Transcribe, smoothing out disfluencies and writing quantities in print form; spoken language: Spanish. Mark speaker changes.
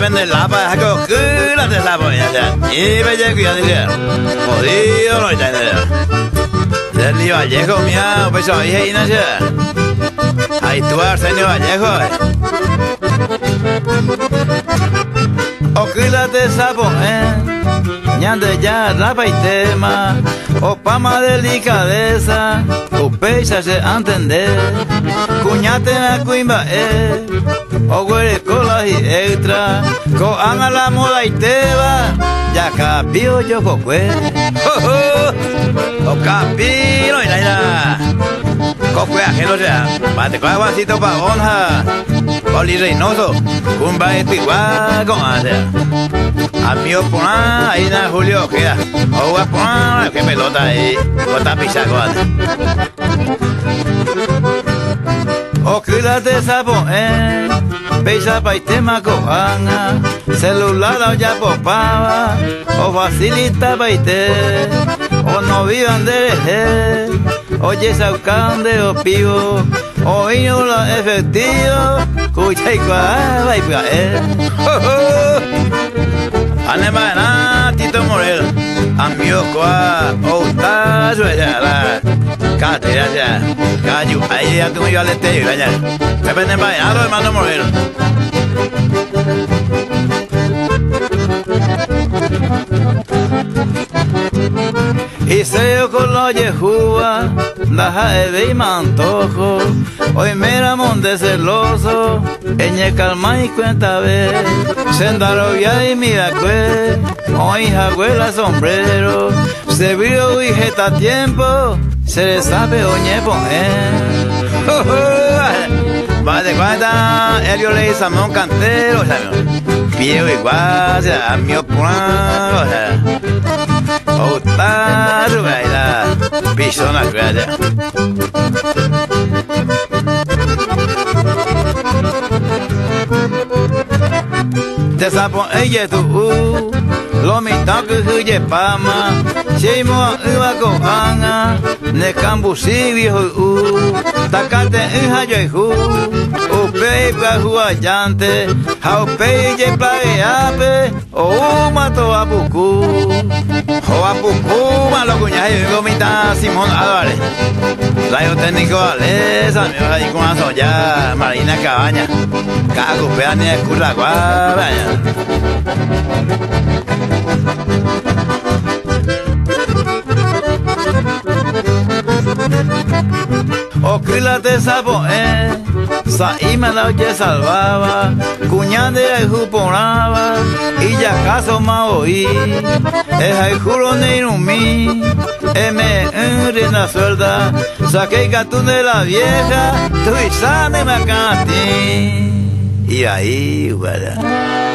Speaker 1: vende lapa, hago cura de la boya ya. Y me llego y diría, jodido no está del lío Vallejo, mía, pues ahí hay no sé. Ahí tú Arsenio Vallejo. O cuídate sapo, ñande ya rapa y tema. O pama delicadeza, o pecha se entender. Cuñate me cuimba, o huele cola y extra. Co anga la moda y teba, ya capio yo cocue. O capino y la cocue ajeno sea, mate con aguacito pa' onja. Oli Reynoso, cumba y igual con hacer. A mí opona, ahí na Julio queda. O guapona, que pelota ahí, bota pichaco. O cuídate sapo, peixa pa' y tema coana. Celular o ya popaba, o facilita pa' y te. O no vivan de oye saucan de opio, o vino la efectivo. Cucha y cuava y pae. Anemana, Tito Morel. Amio cuá, outa, suela. Catera ya. Cayu, ahí ya como yo al esteo, ya. Me venden bailando, hermano Morel. Y se yo con la yejúa, la eve y mantojo. Hoy mira monte celoso, eñe calma y cuenta ver. Sendaro ya y mira cue, hoy jaguela sombrero. Se vio y jeta tiempo, se le sabe oñe poner. Va de cuenta, Elio le hizo a un cantero, viejo igual, a mi opulano, outa, rubaila, pisona cuella. Te sapo ella tu, lo mitad que huye pama, si mo iba coana, ne cambusi viejo takate hija yo hijo, upe pa huayante, haupe ye plaeape, o mato a buku, o a buku malo cuña y gomita Simón Álvarez, rayo técnico Alesa, mi hija y con aso ya Marina Cabaña, cago pea ni escurra guabaña. O cuídate sapo, sa ima la oye salvaba, cuñande y juponaba, y ya caso ma oí, el juro ni mi, rina suelta, saqué gato de la vieja, tu y sane me canté, y ahí, guarda.